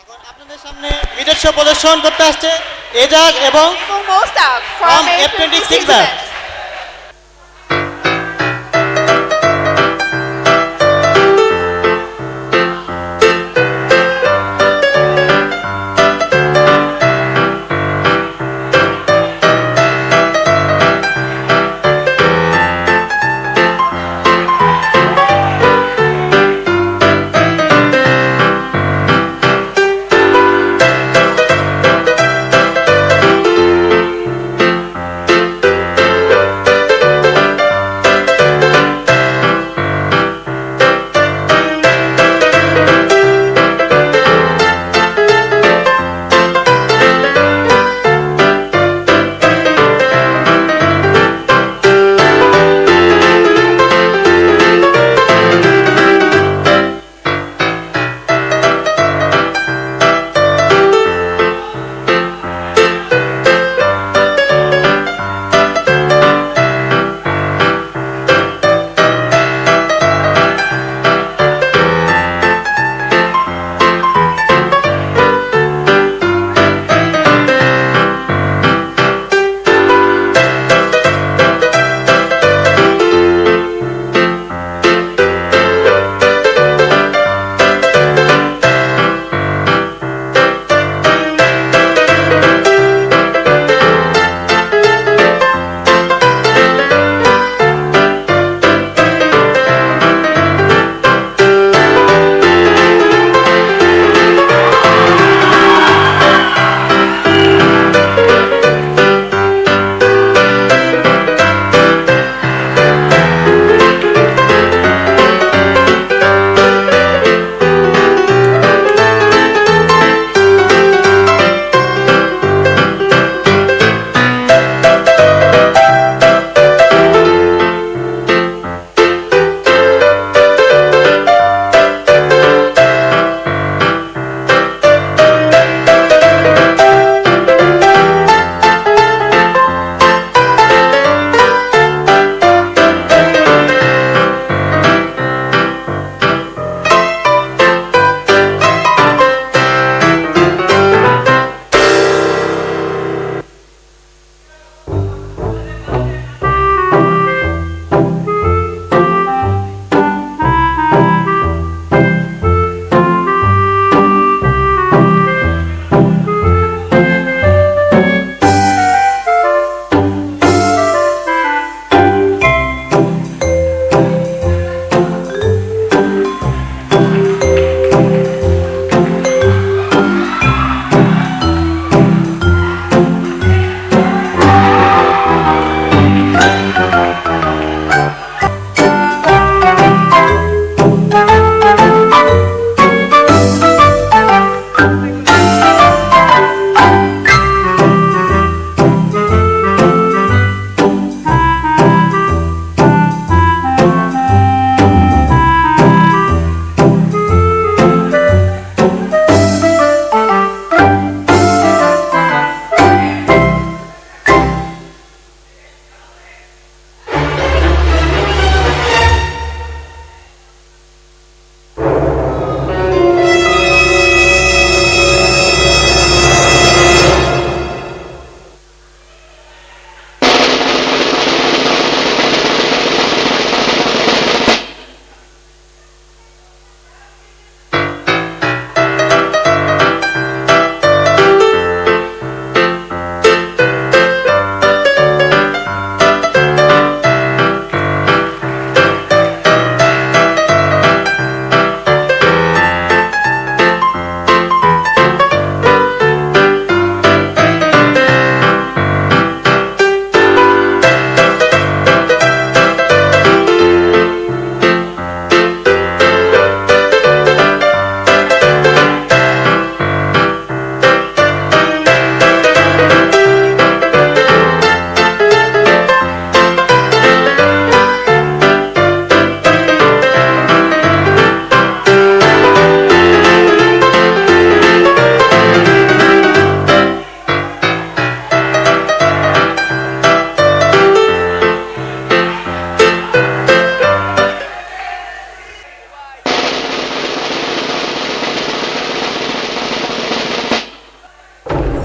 এখন আপনাদের সামনে নিজস্ব প্রদর্শন করতে আসছে এজাজ এবং Mostack from from F26 F26 batch. batch.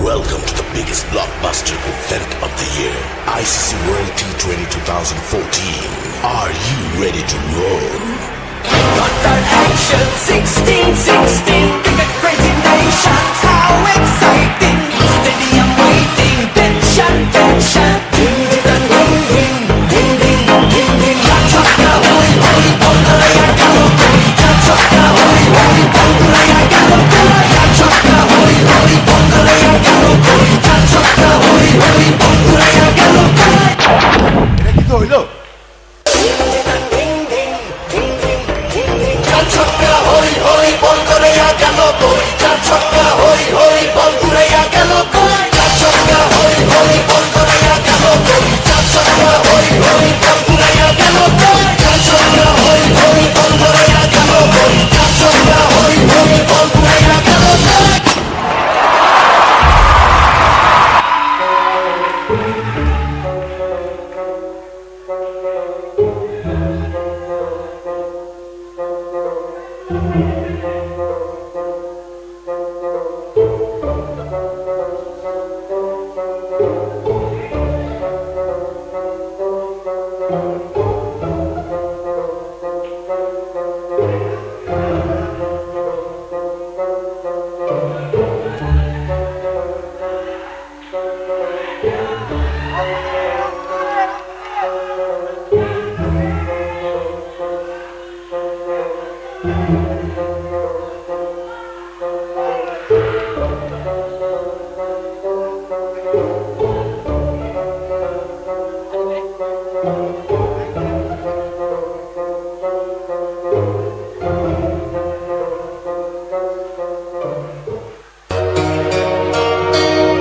Welcome to the biggest blockbuster event of the year, ICC World T20 2014. Are you ready to roll? Got that action, 16, cricket crazy nations, how exciting! Stadium waiting, tension, ding ding ding ding ding ding ding. Chaka hoi hoi, bongaleya galo koi. Chaka hoi hoi, bongaleya galo koi. Chaka hoi hoi, bongaleya galo koi. Chaka hoi hoi, bongaleya galo koi. এটা কি তো হইলো? Chaka hoi hoi, bongaleya galo koi. Chaka hoi hoi, bongaleya galo koi. Chaka hoi hoi, bongaleya galo koi. Chaka hoi hoi, bongaleya galo koi. Chaka hoi hoi, bongaleya galo koi. Chaka hoi hoi, bongaleya galo koi.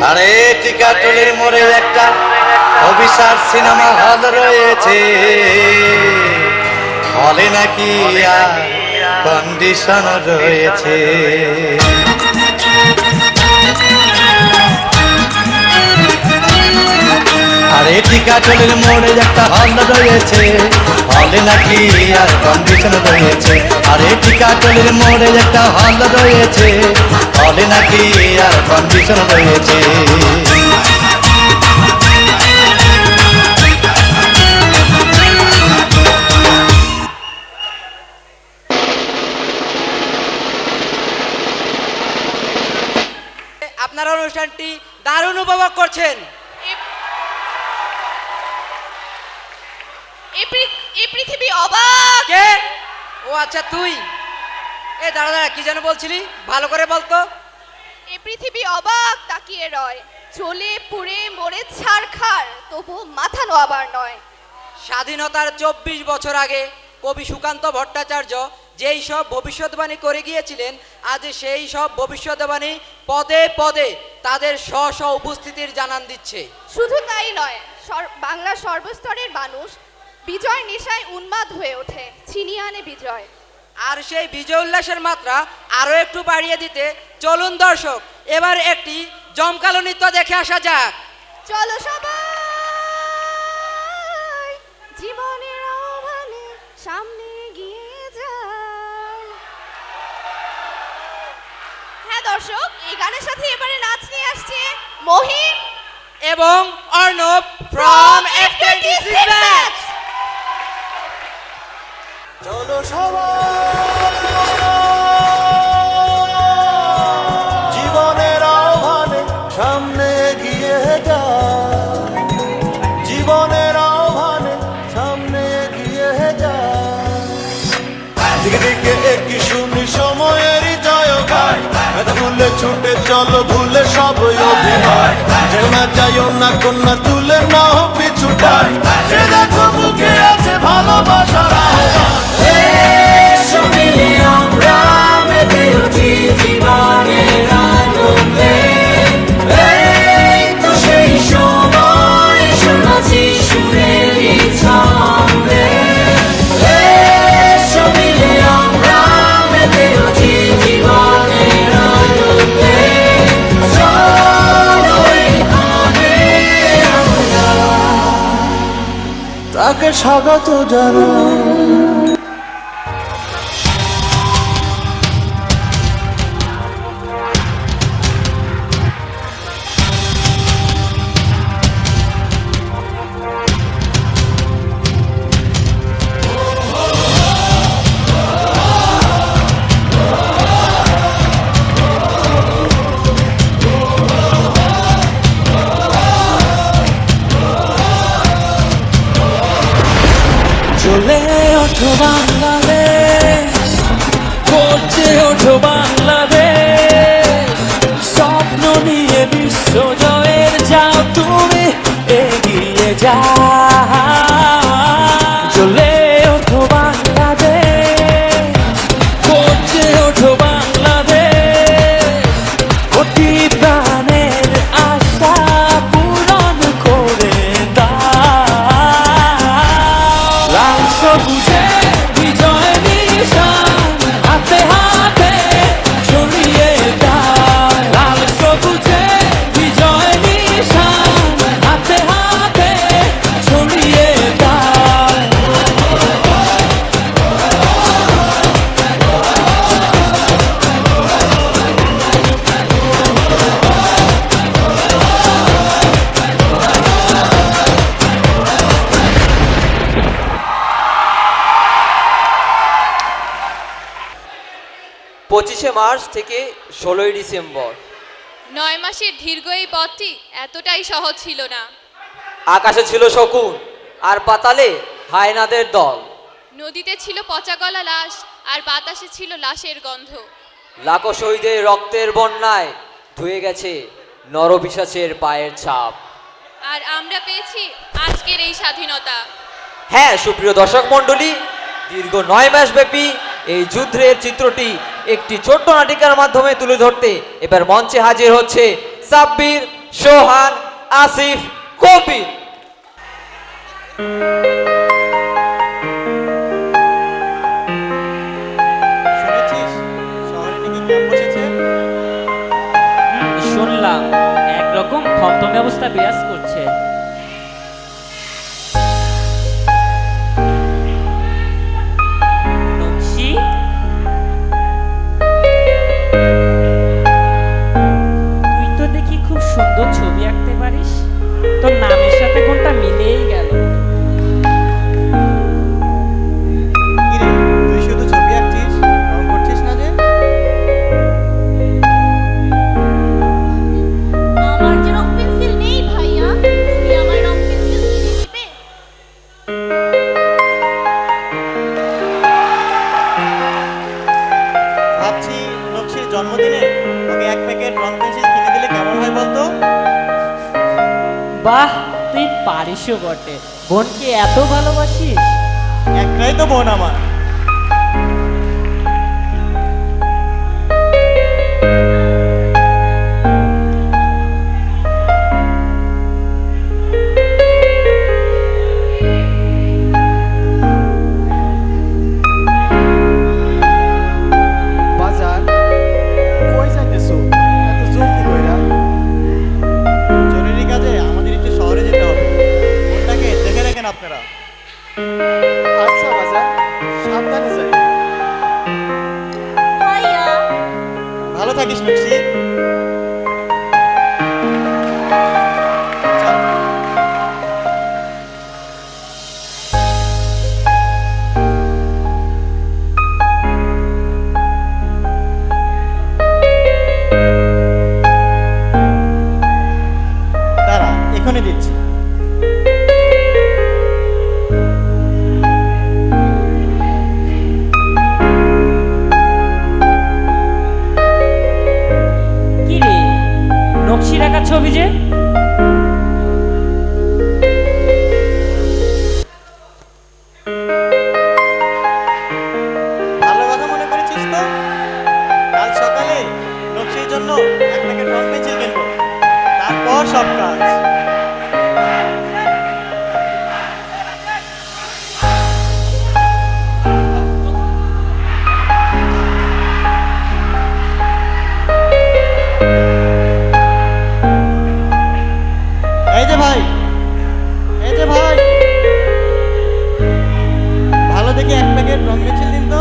আরে টিকাটলের মোড়ে একটা অভিশাপ cinema hall রয়েছে, হলে নাকি condition রয়েছে। আরে টিকাটলের মোড়ে একটা হল রয়েছে, হলে নাকি আর কন্ডিশন রয়েছে। আরে টিকাটলের মোড়ে একটা হল রয়েছে, হলে নাকি আর কন্ডিশন রয়েছে। আপনারা অনুষ্ঠানটি দারুণ উপভোগ করছেন। এই পৃথিবী অবাক। কে? ও আচ্ছা তুই। দাঁড়া দাঁড়া, কি যেন বলছিলি, ভালো করে বলতো। এই পৃথিবী অবাক তাকিয়ে রয়, চলে পুড়ে মরে ছারখার, তবু মাথা নোয়াবার নয়। স্বাধীনতার ২৪ বছর আগে কবি সুকান্ত ভট্টাচার্য যেই সব ভবিষ্যৎবাণী করে গিয়েছিলেন, আজ সেই সব ভবিষ্যৎবাণী পদে পদে তাদের স্ব স্ব উপস্থিতির জানান দিচ্ছে। শুধু তাই নয়, বাংলার সর্বস্তরের মানুষ বিজয় নেশায় উন্মাদ হয়ে ওঠে, ছিনিয়ে আনে বিজয়। আর সেই বিজয় উল্লাসের মাত্রা আরো একটু বাড়িয়ে দিতে চলুন দর্শক, এবার একটি জমকালো নৃত্য দেখে আসা যাক। চলো সবাই জীবনের আহ্বানে সামনে এগিয়ে যাই। হ্যাঁ দর্শক, এই গানের সাথে এবারে নাচ নিয়ে আসছে মহিম এবং অর্ণব ফ্রম F26 ব্যাচ। চলো সবাই জীবনের আহ্বানে সামনে এগিয়ে যায়, জীবনের আহ্বানে সামনে এগিয়ে যায়। দিকে দিকে একই শুনি সময়েরই জয় গায়, এত ভুলে ছুটে চলো ভুলে সব অভিনয়। যেও না যাইও না কন্যা তুলে নাও পিছুটাই, সে দেখো বুকে আছে ভালোবাসার আহ্বান। এসো মিলে আমরা মেতে উঠি জীবনের আনন্দে, এই তো সেই সময় শোনাচ্ছি সুরেরই ছন্দে। এসো মিলে আমরা মেতে উঠি জীবনের আনন্দে, চলো এখানে আমরা তাকে স্বাগত জানাই। ওঠো বাংলাদেশ, গর্জে ওঠো বাংলাদেশ, স্বপ্ন নিয়ে বিশ্ব জয়ের যাও তুমি এগিয়ে যাও। চলে ওঠো বাংলাদেশ, গর্জে ওঠো বাংলাদেশ, অতি প্রাণের আশা পূরণ করে দাও। লাল সবুজে বিজয় নিশান হাতে হাতে ছড়িয়ে দাও। লাল সবুজে বিজয় নিশান হাতে হাতে ছড়িয়ে দাও। পঁচিশে মার্চ থেকে 16ই ডিসেম্বর। 9 মাসের দীর্ঘ এই পথটি এতটাই সহজ ছিল না। আকাশে ছিল শকুন আর পাতালে হায়নাদের দল। নদীতে ছিল পচাগলা লাশ আর বাতাসে ছিল লাশের গন্ধ। লাখো শহীদের রক্তের বন্যায় ধুয়ে গেছে নরপিশাচের পায়ের ছাপ। আর আমরা পেয়েছি আজকের এই স্বাধীনতা। হ্যাঁ সুপ্রিয় দর্শক মণ্ডলী, দীর্ঘ 9 মাস ব্যাপী এই যুদ্ধের চিত্রটি একটি ছোট্ট নাটিকার মাধ্যমে তুলে ধরতে এবার মঞ্চে হাজির হচ্ছে সাব্বির, সোহান, আসিফ, কবির। শুনেছিস শহরে নাকি ক্যাম্প বসেছে? শুনলাম একরকম থমথমে অবস্থা বিরাজ করছে। নকশি, তুই তো দেখি খুব সুন্দর ছবি আঁকতে পারিস। তোর নামের সাথে কোনটা মিলেই গেল। কিরে, তুই শুধু ছবি আঁকছিস, রং করছিস না যে? আমার যে রং পেন্সিল নেই ভাইয়া, তুমি আমার রং পেন্সিল কিনে দিবে? ভাবছি নকশির জন্মদিনে ওকে এক প্যাকেট রং পেন্সিল কিনে দিলে কেমন হয় বলতো? বাহ, তুই পারিসও বটে। বোনকে এত ভালোবাসিস? একটাই তো বোন আমার। বাজার কই যাইতেছো এত জলদি কইরা? জরুরি কাজে আমাদের একটু শহরে যেতে হবে, ওটাকে দেখে রাখেন আপনারা। আচ্ছা বাজার, সাবধানে যাই। ভাইয়া, ভালো থাকিস নকশি। চল। দাঁড়া, এখনই দিচ্ছি। কি রে, নকশির আঁকা ছবি যে? ভালো কথা মনে করেছিস তো? কাল সকালে নকশির জন্য এক প্যাকেট রং পেন্সিল কিনবো, তারপর সব কাজ। এই যে ভাই, এই যে ভাই, ভালো দেখে এক প্যাকেট রং পেন্সিল দিন তো।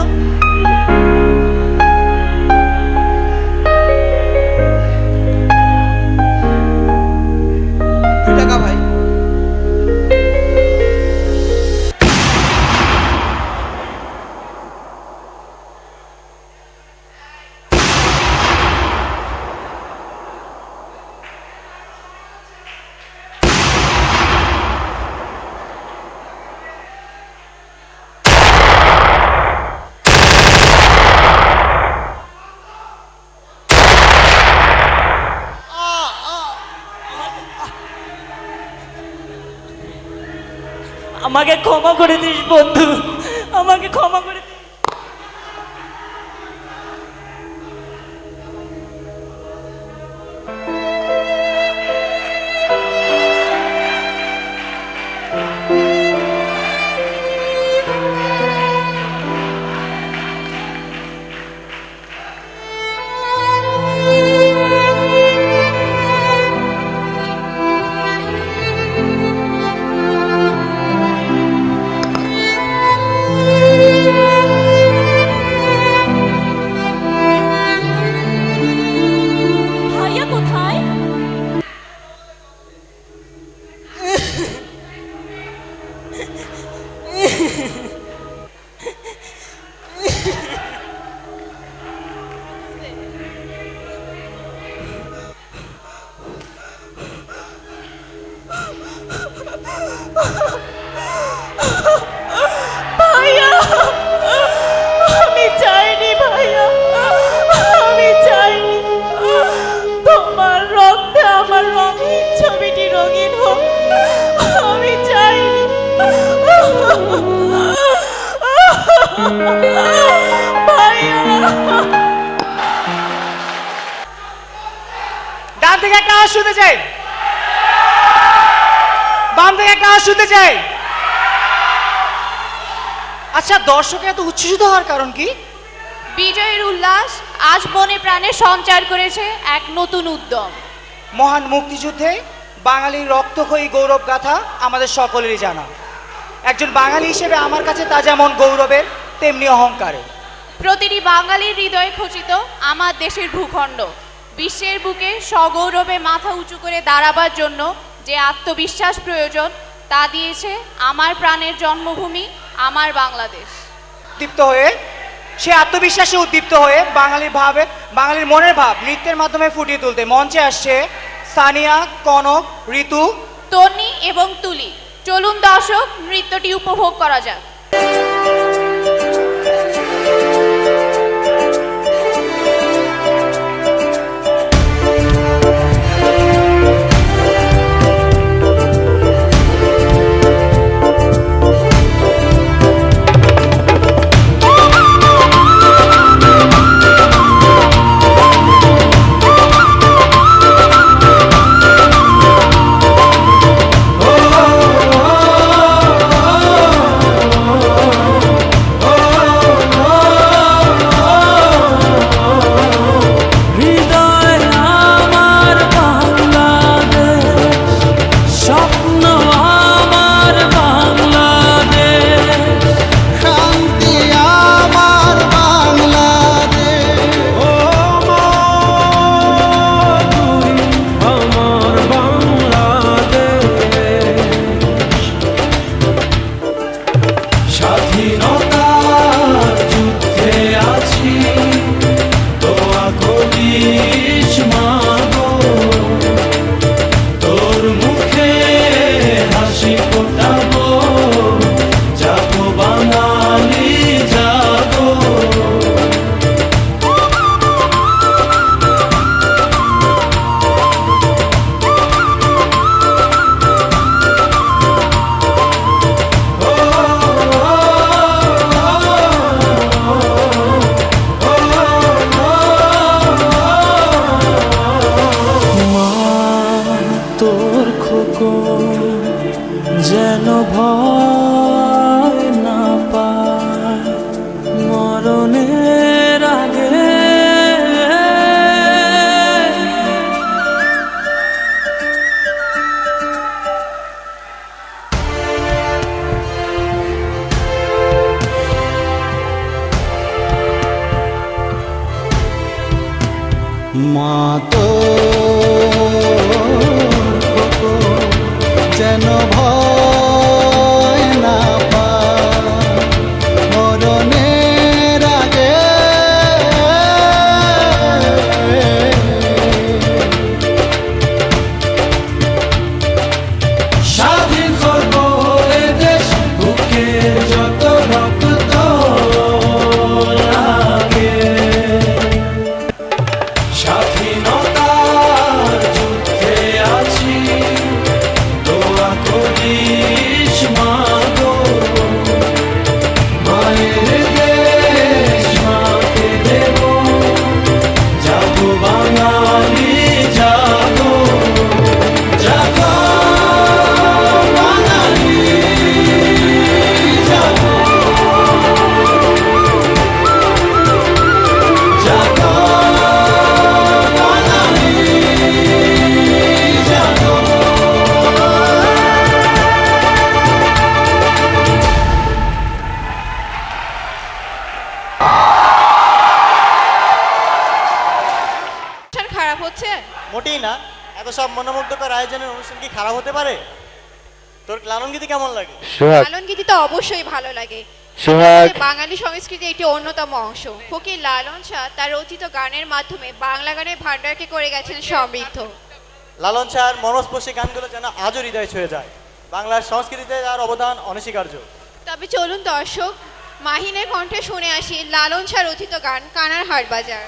আমাকে ক্ষমা করে দিস বন্ধু, আমাকে ক্ষমা করে দিস। ভাইয়া কোথায়? ভাইয়া, আমি চাইনি ভাইয়া, আমি চাইনি তোমার রক্তে আমার রঙিন ছবিটি রঙিন হোক, আমি চাইনি ভাইয়া। ডান থেকে একটা আওয়াজ শুনতে চাই, বাম থেকে একটা আওয়াজ শুনতে চাই। আচ্ছা, দর্শকের এত উচ্ছ্বসিত হওয়ার কারণ কি? বিজয়ের উল্লাস আজ মনে প্রাণে সঞ্চার করেছে এক নতুন উদ্যম। মহান মুক্তিযুদ্ধে বাঙালির রক্তক্ষয়ী গৌরব গাথা আমাদের সকলেরই জানা। একজন বাঙালি হিসেবে আমার কাছে তা যেমন গৌরবের তেমনি অহংকারের। প্রতিটি বাঙালির হৃদয়ে খচিত আমার দেশের ভূখণ্ড, বিশ্বের বুকে সগৌরবে মাথা উঁচু করে দাঁড়াবার জন্য যে আত্মবিশ্বাস প্রয়োজন তা দিয়েছে আমার প্রাণের জন্মভূমি আমার বাংলাদেশ। উদ্দীপ্ত হয়ে, সে আত্মবিশ্বাসে উদ্দীপ্ত হয়ে বাঙালির মনের ভাব নৃত্যের মাধ্যমে ফুটিয়ে তুলতে মঞ্চে আসছে সানিয়া, কনক, ঋতু, তন্নি এবং তুলি। চলুন দর্শক, নৃত্যটি উপভোগ করা যাক। যেন ভয় না পায় মরণের আগে। মা তো যেন ভয় খারাপ হচ্ছে? মোটেই না। এত সব মনোমুগ্ধকর আয়োজনের অনুষ্ঠান কি খারাপ হতে পারে? তোর লালন গীতি কেমন লাগে? লালন গীতি তো অবশ্যই ভালো লাগে। বাঙালি সংস্কৃতির একটি অন্যতম অংশ। ফকির লালন শাহ তার রচিত গানের মাধ্যমে বাংলা গানের ভান্ডারকে করে গেছেন সমৃদ্ধ। লালন শাহর মনস্পর্শী গানগুলো যেন আজও হৃদয় ছুঁয়ে যায়। বাংলার সংস্কৃতিতে তার অবদান অনস্বীকার্য। তবে চলুন দর্শক, মাহিনের কণ্ঠে শুনে আসি লালন শাহ রচিত গান কানার হাটবাজার।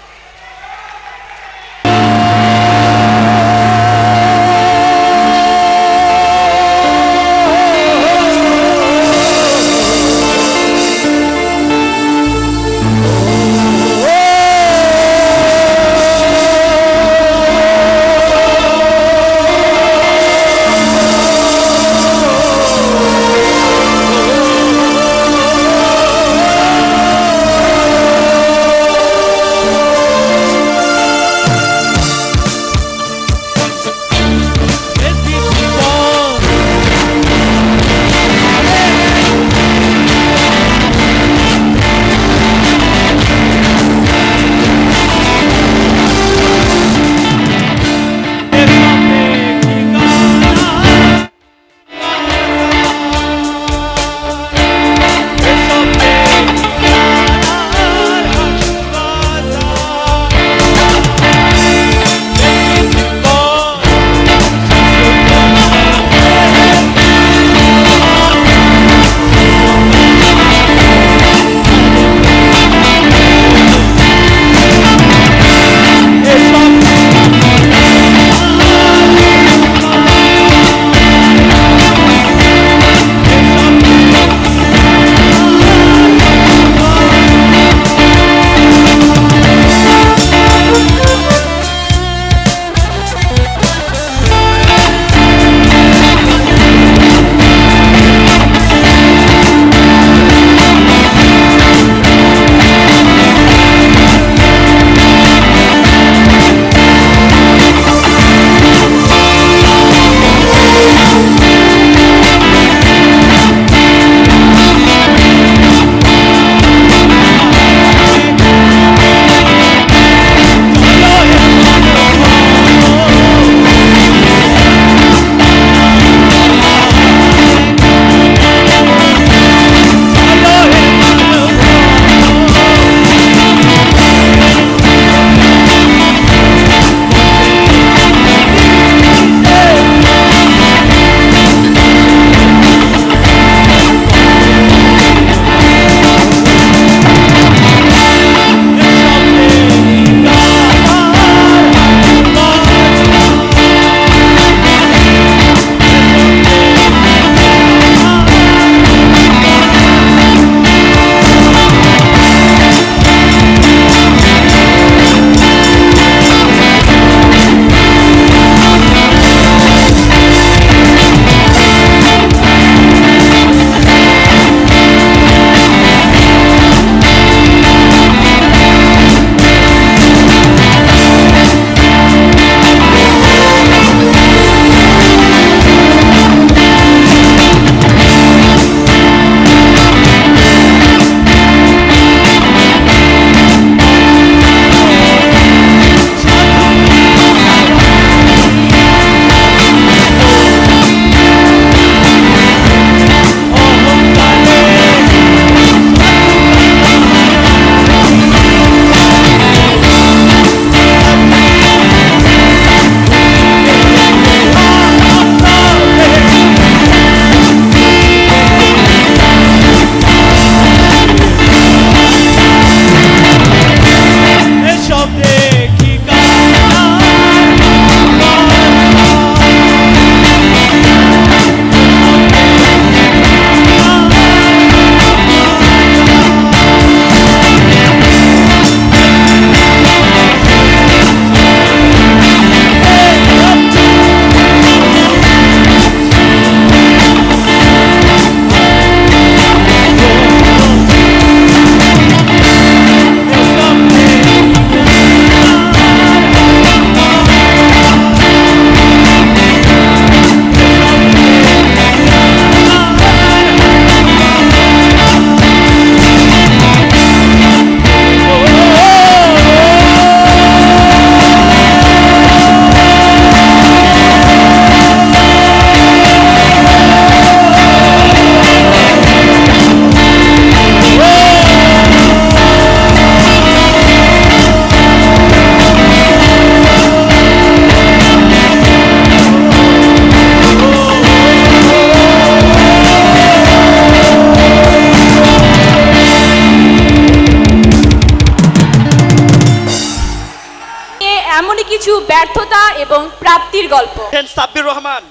ব্যর্থতা এবং প্রাপ্তির গল্প। সাব্বির রহমান,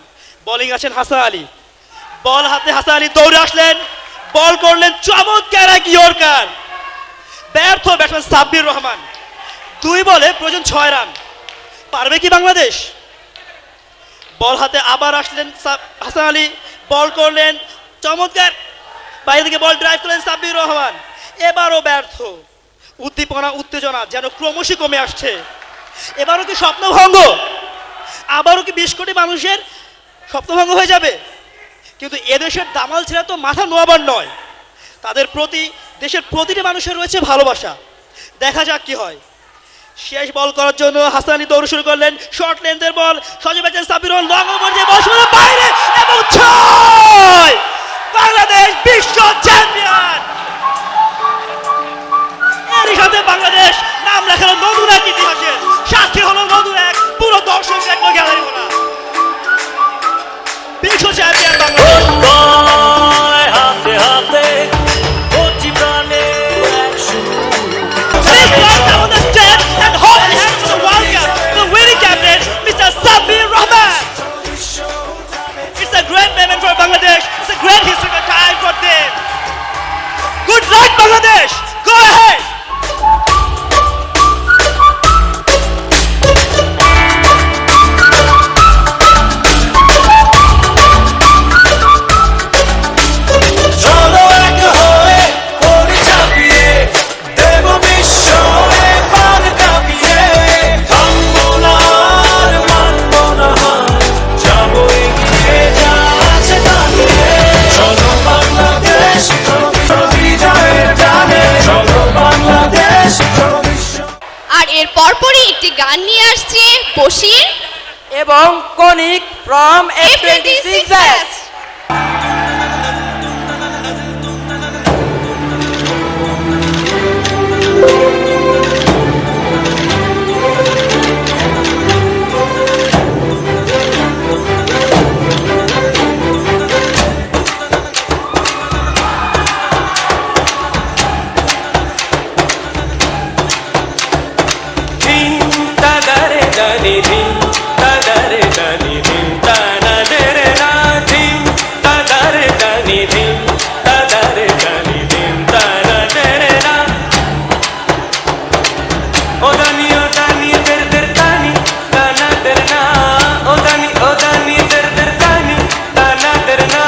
বোলিং আছেন হাসান আলী, বল হাতে হাসান আলী দৌড়ে আসলেন, বল করলেন চমৎকার এক ইয়র্কার, ব্যর্থ ব্যাটসম্যান সাব্বির রহমান। 2 বলে প্রয়োজন 6 রান, পারবে কি বাংলাদেশ? বল হাতে আবার আসলেন হাসান আলী, বল করলেন চমৎকার, বাইরে থেকে বল ড্রাইভ করলেন সাব্বির রহমান, এবারও ব্যর্থ। উদ্দীপনা উত্তেজনা যেন ক্রমশই কমে আসছে। এবারও কি স্বপ্নভঙ্গ? আবারও কি 20 কোটি মানুষের স্বপ্নভঙ্গ হয়ে যাবে? কিন্তু এদেশের দামাল ছেড়া তো মাথা নোয়াবার নয়, তাদের প্রতি দেশের প্রতিটি মানুষের রয়েছে ভালোবাসা। দেখা যাক কি হয়। শেষ বল করার জন্য হাসান আলী দৌড় শুরু করলেন, শর্ট লেন্থের বল, সজীব আছেন সাব্বির রহমান লং ওভার দিয়ে বল শুরু বাইরে এবং 6! বাংলাদেশ বিশ্ব চ্যাম্পিয়ন। এরই সাথে বাংলাদেশ নাম লেখালো নতুন এক ইতিহাসের, সাক্ষী হলো নতুন এক পুরো দর্শক দেখলো গ্যালারি ভরা। বিশ্ব চ্যাম্পিয়ন বাংলাদেশ। হাতে হাতে কচি প্রাণে Please welcome on the stage and hold the hands of the World Cup, the winning captain, Mr. Sabbir Rahman. It's a great moment for Bangladesh. It's a great historical time for them. Good luck, Bangladesh. Go ahead. চলো এক হয়ে পড়ে ঝাঁপিয়ে দেব বিশ্ব এবার কাঁপিয়ে থামবো না আর মানবো না হার, যাবো এগিয়ে যা আছে দাঁড়িয়ে। চলো বাংলাদেশ চলো বিজয়ের টানে, চলো বাংলাদেশ চলো বিশ্ব। আর এর পরপরই একটি গান নিয়ে আসছে বশির এবং কনিক ফ্রম F26 ব্যাচ। ধিম তাদারে দানি ধিম তাদারে দানি ধিম তানা দেরে না ধিম তাদারে দানি ধিম তাদারে দানি ধিম তানা দেরে না। ও দানি দের দের তানি তানা দের না, ও দানি দের দের তানি তানা দের না।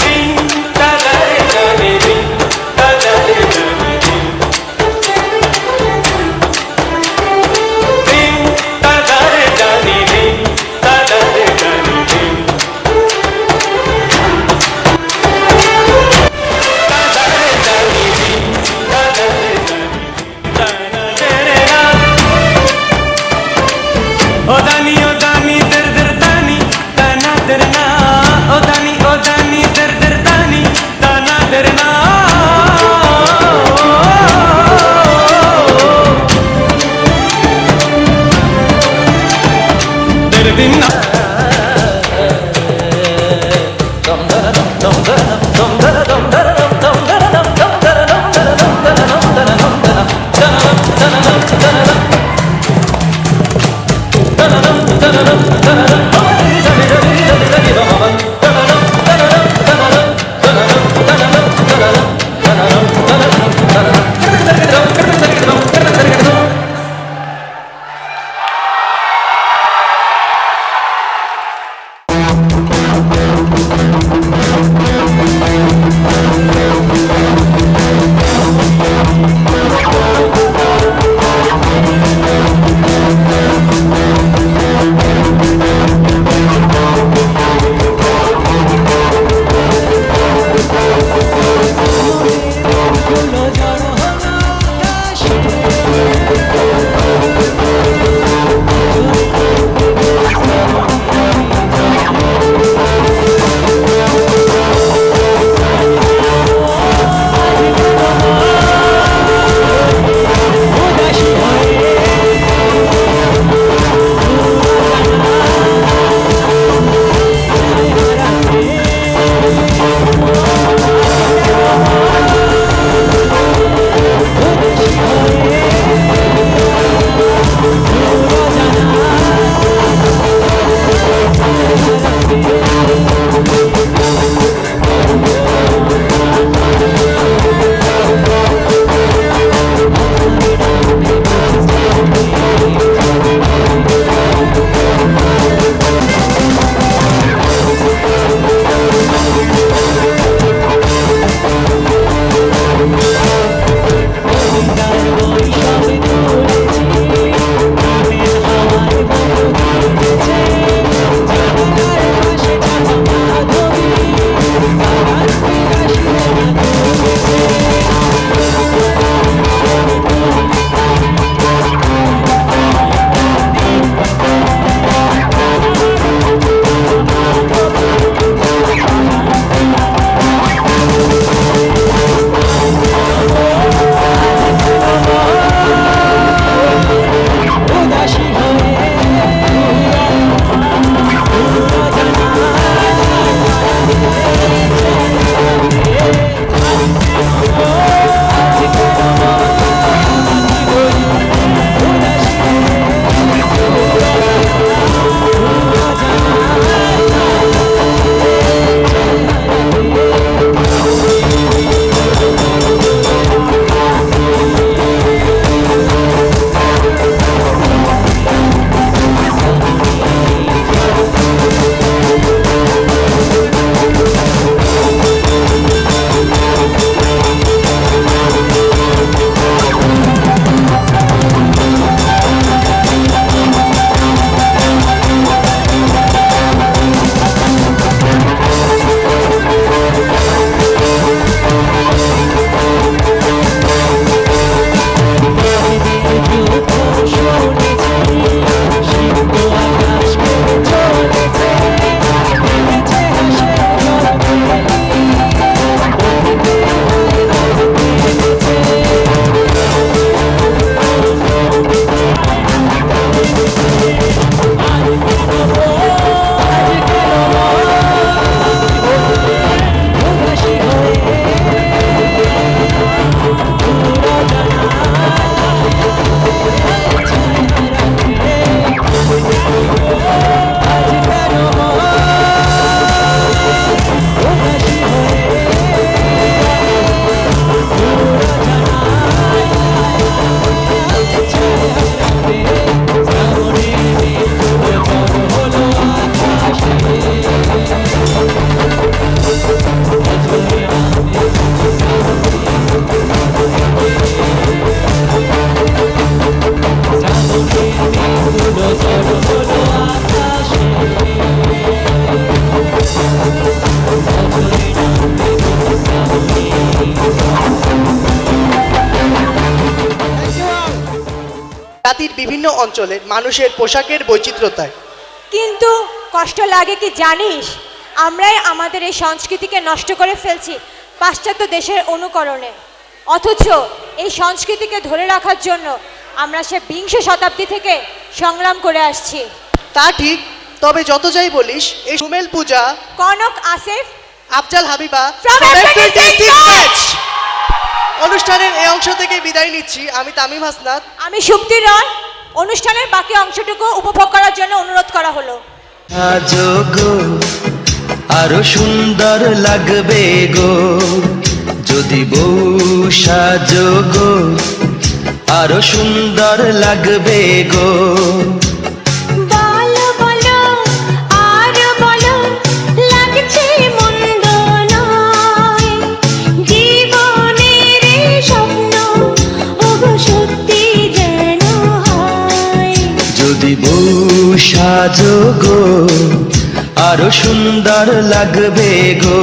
ধিম তাদারে দানি ধিম তাদারে দানি ধিম ধিম তাদারে দানি ধিম তাদারে দানি ধিম তাদারে দানি ধিম তাদারে দানি ধিম তানা দেরে না। ও দানি দের দের তানি তানা দের না, ও দানি দের দের তানি তানা দের না। দের দিন না জাতির বিভিন্ন অঞ্চলের মানুষের পোশাকের বৈচিত্র্যতায়। কিন্তু কষ্ট লাগে কি জানিস, আমরাই আমাদের এই সংস্কৃতিকে নষ্ট করে ফেলছি পাশ্চাত্য দেশের অনুকরণে। অথচ এই সংস্কৃতিকে ধরে রাখার জন্য আমরা সে বিংশ শতাব্দী থেকে সংগ্রাম করে আসছি। তা ঠিক, তবে যত যাই বলিস এই সুমেল পূজা, Kanak Asif, Afzal Habiba From F26 batch! অনুষ্ঠানের এই অংশ থেকে বিদায় নিচ্ছি। আমি তামিম হাসনাত, আমি সুপ্তি রয়। অনুষ্ঠানের বাকি অংশটুকু উপভোগ করার জন্য অনুরোধ করা হলো। আজো গো আরো সুন্দর লাগবে গো, যদি বউ সাজো গো আরো সুন্দর লাগবে গো। বলো বলো আর বলো, লাগছে মন্দ নয়, জীবনের স্বপ্ন ওগো সত্যি যেন হয়। যদি বউ সাজো গো আরো সুন্দর লাগবে গো।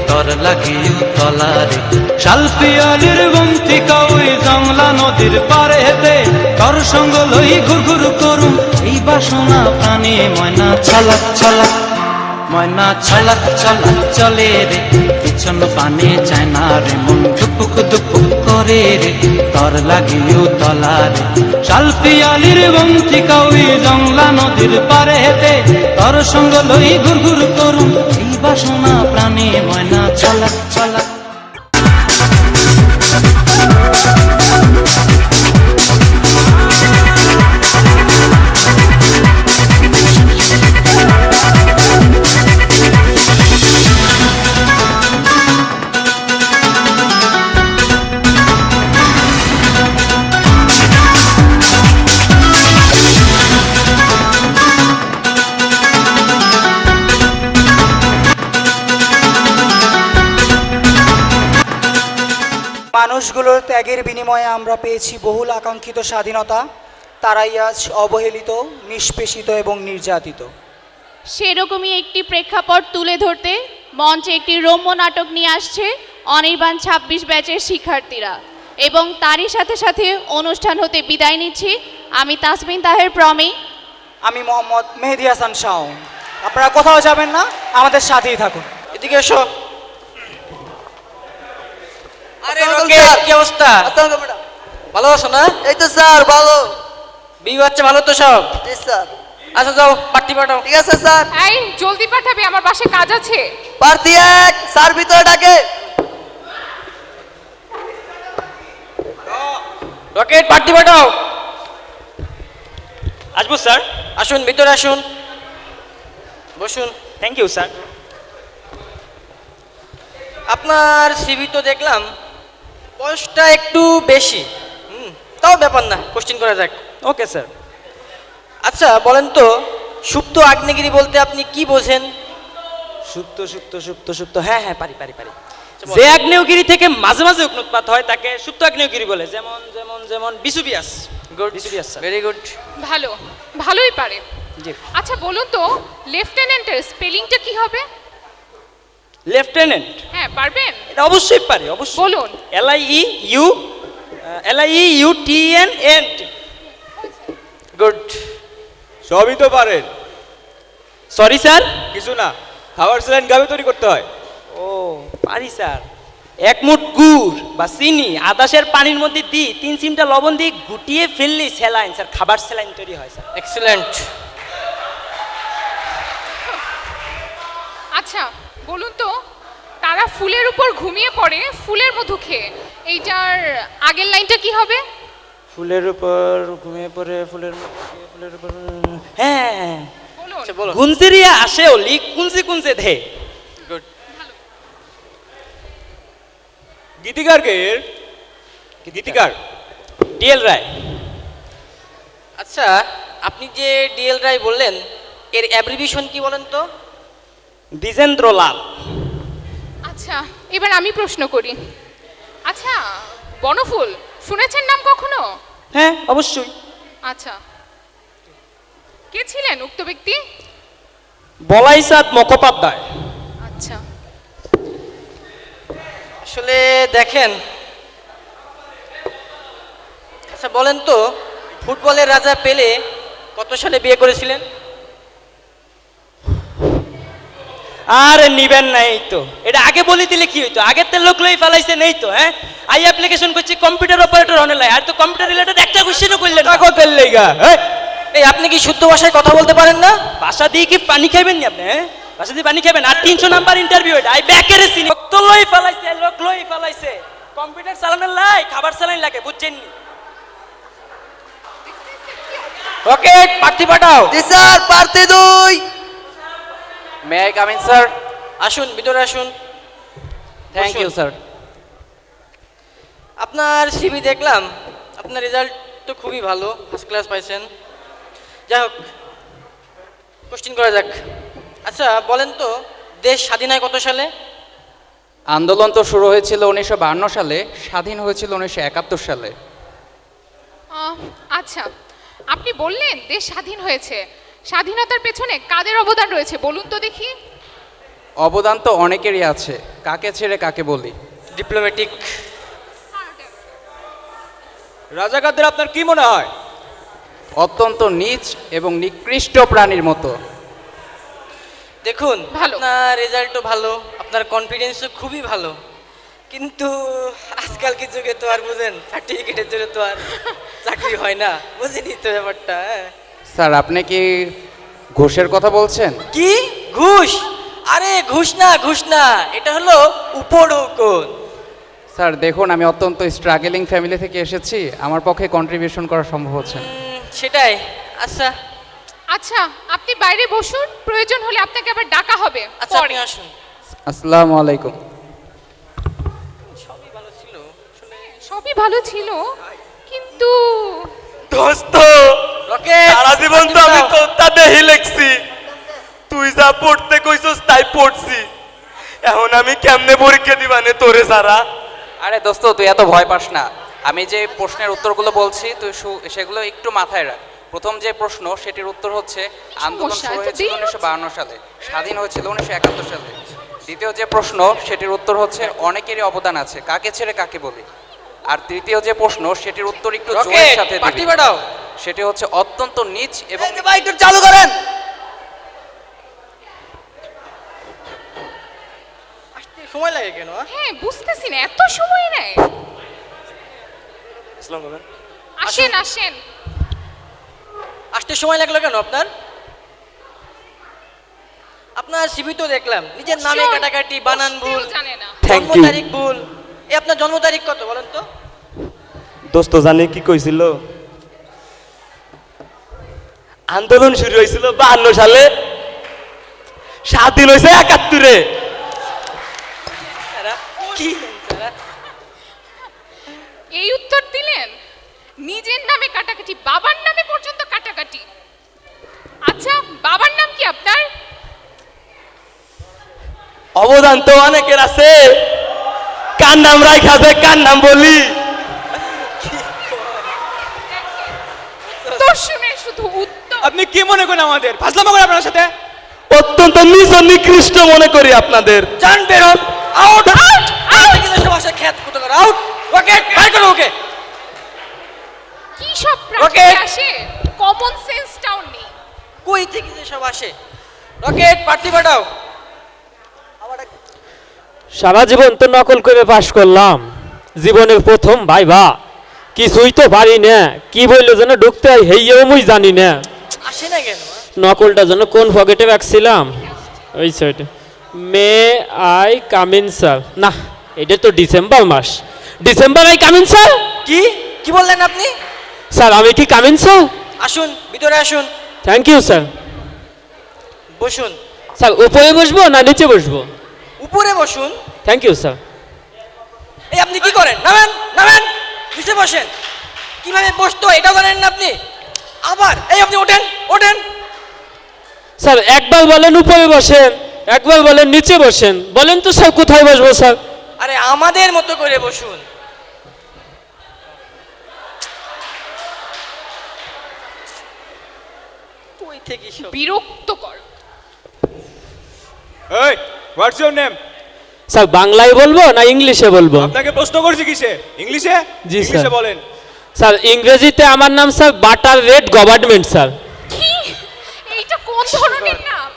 তর লাগিও তলারে শালপিয়ালির বন্তিকা ওই জংলা নদীর পারেতে, তর সঙ্গ লই ঘুর ঘুর করুম এই বাসনা প্রাণে। ময়না ছলাক ছলাক, ময়না ছলাক ছলাক চলে রে, পিছন পানে চায় না রে, মন দুপুক দুপুক করে রে, তর লাগিও তলারে শালপিয়ালির বন্তিকা ওই জংলা নদীর পারেতে, তর সঙ্গ লই ঘুর ঘুর করুম এই বাসনা প্রাণে। ময়না ছলাক ছলাক। মানুষগুলোর ত্যাগের বিনিময়ে আমরা পেয়েছি বহুল আকাঙ্ক্ষিত স্বাধীনতা। তারাই আজ অবহেলিত, নিষ্পেষিত এবং নির্যাতিত। সেরকমই একটি প্রেক্ষাপট তুলে ধরতে মঞ্চে একটি রম্য নাটক নিয়ে আসছে অনির্বাণ ২৬ ব্যাচের শিক্ষার্থীরা, এবং তারই সাথে সাথে অনুষ্ঠান হতে বিদায় নিচ্ছি আমি তাসমিন তাহের প্রমি। আমি মোহাম্মদ মেহেদি হাসান শাওন। আপনারা কোথাও যাবেন না, আমাদের সাথেই থাকুন। এদিকে এসো। আরে রকেট, কি অবস্থা? ভালো আছো না? এই তো স্যার ভালো। বিয়ে বাচ্চা ভালো তো সব? জি স্যার। আচ্ছা যাও পার্টি পাঠাও। ঠিক আছে স্যার। এই জলদি পাঠাবি, আমার বাসায় কাজ আছে। প্রার্থী এক, স্যার ভিতরে ডাকে। রকেট পার্টি পাঠাও। আসবো স্যার। আসুন ভিতরে আসুন, বসুন। Thank you sir. আপনার সিভি তো দেখলাম বয়সটা একটু বেশি, তাও ব্যাপার না, কোশ্চেন করা যাক। Okay sir. আচ্ছা বলেন তো, সুপ্ত আগ্নেয়গিরি বলতে আপনি কি বোঝেন? সুপ্ত সুপ্ত সুপ্ত সুপ্ত, হ্যাঁ হ্যাঁ পারি পারি পারি। যে আগ্নেয়গিরি থেকে মাঝে মাঝে অগ্নুৎপাত হয় তাকে সুপ্ত আগ্নেয়গিরি বলে, যেমন যেমন যেমন বিসুবিয়াস। Good, বিসুবিয়াস sir. Very good. ভালোই পারে। জি। আচ্ছা বলুন তো, লেফটেন্যান্টের স্পেলিংটা কি হবে? লেফটেন্যান্ট। হ্যাঁ পারবেন? এটা অবশ্যই পারি, অবশ্যই। বলুন। LIEUTNNT। গুড, সবই তো পারেন। Sorry sir. কিছু না, খাবার স্যালাইন গাবে তৈরি করতে হয়। ও পারি স্যার। এক মুঠ গুড় বা চিনি আদাসের পানির মধ্যে দিই 3 চিমটা লবণ দিয়ে গুটিয়ে ফেললি স্যালাইন স্যার, খাবার স্যালাইন তৈরি হয় স্যার। এক্সেলেন্ট। আচ্ছা বলুন তো, তারা ফুলের উপর ঘুমিয়ে পড়ে ফুলের মধু খেয়ে, এইটার আগের লাইনটা কি হবে? ফুলের উপর ঘুমিয়ে পড়ে ফুলের উপর, হ্যাঁ বলুন। গুঞ্জেরিয়া আসে ওলি কুঞ্জে কুঞ্জে ধে। গুড। গীতিকার কে? গীতিকার ডিএল রায়। আচ্ছা, আপনি যে ডিএল রায় বললেন, এর অ্যাব্রিভিয়েশন কি বলেন তো? দ্বিজেন্দ্রলাল। আচ্ছা এবার আমি প্রশ্ন করি। আচ্ছা বনফুল শুনেছেন নাম কখনো? হ্যাঁ অবশ্যই। আচ্ছা, কে ছিলেন উক্ত ব্যক্তি? বলাইচাঁদ মুখোপাধ্যায়। আচ্ছা, আসলে দেখেন, আচ্ছা বলেন তো, ফুটবলের রাজা পেলে কত সালে বিয়ে করেছিলেন? আরে নিবেন নাই তো, এটা আগে বলে দিলে কি হইতো? আগের তো লোক লই ফেলাইছে নেই তো। হ্যাঁ আই অ্যাপ্লিকেশন করছি কম্পিউটার অপারেটর হনে লাই, আর তো কম্পিউটার রিলেটেড একটা কোশ্চেনও করলেন না। কাকো তেল লেগা। এই আপনি কি শুদ্ধ ভাষায় কথা বলতে পারেন না? ভাষা দিয়ে কি পানি খাবেন নি আপনি? হ্যাঁ ভাষা দিয়ে পানি খাবেন। আর 300 নাম্বার ইন্টারভিউ, এটা আই ব্যাকের সিনি লোক তো লই ফেলাইছে, লোক লই ফেলাইছে। কম্পিউটার চালানোর লাই খাবার চালান লাগে, বুঝছেন নি? ওকে, প্রার্থী পাঠাও। জি স্যার, প্রার্থী 2। May I come in sir? আসুন, ভিতরে আসুন। Thank you sir. আপনার সিভি দেখলাম, আপনার রেজাল্ট তো খুবই ভালো, ফার্স্ট ক্লাস পাইছেন। যাই হোক, কোশ্চেন করা যাক। আচ্ছা বলেন তো, দেশ স্বাধীন হয় কত সালে? আন্দোলন তো শুরু হয়েছিল 1952 সালে, স্বাধীন হয়েছিল 1971 সালে। আচ্ছা আপনি বললেন দেশ স্বাধীন হয়েছে, স্বাধীনতার পেছনে কাদের অবদান রয়েছে বলুন তো দেখি। অবদান তো অনেকেরই আছে, কাকে ছেড়ে কাকে বলি। ডিপ্লোম্যাটিক। রাজাকারদের আপনার কি মনে হয়? অত্যন্ত নীচ এবং নিকৃষ্ট প্রাণীর মতো। দেখুন, আপনার রেজাল্টও ভালো, আপনার কনফিডেন্সও খুবই ভালো, কিন্তু আজকালকে যুগে তো আর বুঝেন সার্টিফিকেটের জন্য তো আর চাকরি হয় না, বুঝেনি তো ব্যাপারটা। স্যার আপনি কি ঘুষের কথা বলছেন? কি ঘুষ? আরে ঘুষ না, ঘুষ না, এটা হলো উপঢৌকন। স্যার দেখুন, আমি অত্যন্ত স্ট্রাগলিং ফ্যামিলি থেকে এসেছি, আমার পক্ষে কন্ট্রিবিউশন করা সম্ভব হচ্ছে না। সেটাই। আচ্ছা আচ্ছা আপনি বাইরে বসুন, প্রয়োজন হলে আপনাকে আবার ডাকা হবে। আচ্ছা আপনি আসুন। আসসালামু আলাইকুম। সবই ভালো ছিল, কিন্তু দোস্ত রকেট, সারা জীবন তো আমি তোরটা দেহি লেখছি, তুই যা পড়তে কইছস তাই পড়ছি, এখন আমি কেমনে পরীক্ষা দিবানে তোরে সারা? আরে দোস্ত তুই এত ভয় পাস না, আমি যে প্রশ্নের উত্তরগুলো বলছি তুই সেগুলো একটু মাথায় রাখ। প্রথম যে প্রশ্ন সেটির উত্তর হচ্ছে আন্দোলন শুরু হয়েছিল 1952 সালে, স্বাধীন হয়েছিল 1971 সালে। দ্বিতীয় যে প্রশ্ন সেটির উত্তর হচ্ছে অনেকেরই অবদান আছে, কাকে ছেড়ে কাকে বলি। আর তৃতীয় যে প্রশ্ন সেটির উত্তর একটু জোরের সাথে দিবি, সেটি হচ্ছে অত্যন্ত নীচ এবং একটু চালু করেন। আসতে সময় লাগে কেন? হ্যাঁ বুঝতেছি না, এত সময় নেয়। আসেন আসেন। আসতে সময় লাগলো কেন আপনার? আপনার সিভি তো দেখলাম, নিজের নামে কাটাকাটি, বানান ভুল, জন্ম তারিখ ভুল। এই আপনার জন্ম তারিখ কত বলেন তো? দোস্ত জানে কি কইছিল? আন্দোলন শুরু হয়েছিল 52 সালে, স্বাধীন হয়েছে 71-এ। এই উত্তর দিলেন? নিজের নামে কাটাকাটি, বাবার নামে পর্যন্ত কাটাকাটি। আচ্ছা বাবার নাম কি আপনার? অবদান তো অনেকের আছে, কার নাম রাখা যায়, কার নাম বলি? তো শুনে শুধু উত্তর। আপনি কি মনে করেন আমাদের ফাজলামো করে আপনার সাথে? অত্যন্ত নিচ ও নিকৃষ্ট মনে করি আপনাদের। জান বেরোন, আউট আউট আউট, কিন্তু সব আসে খেত কত করে আউট। রকেট বাই করো ওকে। কি সব ওকে। প্রার্থী আসে, কমন সেন্সটাও নেই। কই থেকে যে সব আসে। রকেট প্রার্থী পাঠাও। সারা জীবন তো নকল করে পাশ করলাম, জীবনের প্রথম ভাইবা কিছুই তো পারি না, কি বললো যেন ঢুকতে হয় হেইও মুই জানি না। আসে না কেন? নকলটা যেন কোন পকেটে রাখছিলাম, ওই সাইডে। মে আই কামিন স্যার, না এটা তো ডিসেম্বর মাস। December I coming sir. কি কি বললেন আপনি? স্যার আমি কি কামিন স্যার? আসুন ভিতরে আসুন। Thank you sir. বসুন। স্যার উপরে বসবো না নিচে বসবো? উপরে বসুন। Thank you sir. এই আপনি কি করেন? নামেন নামেন, নিচে বসেন। কিভাবে বসতো এটাও জানেন না আপনি? আবার এই আপনি ওঠেন ওঠেন। স্যার একবার বলেন উপরে বসেন, একবার বলেন নিচে বসেন, বলেন তো স্যার কোথায় বসবো স্যার? আরে আমাদের মতো করে বসুন। কই থেকে সব বিরক্তকর। এই হোয়াটস ইওর নেম? স্যার বাংলায় বলবো না ইংলিশে বলবো? আপনাকে প্রশ্ন করছি কিসে? ইংলিশে? জি স্যার। ইংলিশে বলেন। স্যার ইংরেজিতে আমার নাম sir butter red government sir. কি এইটা কোন ধরনের নাম?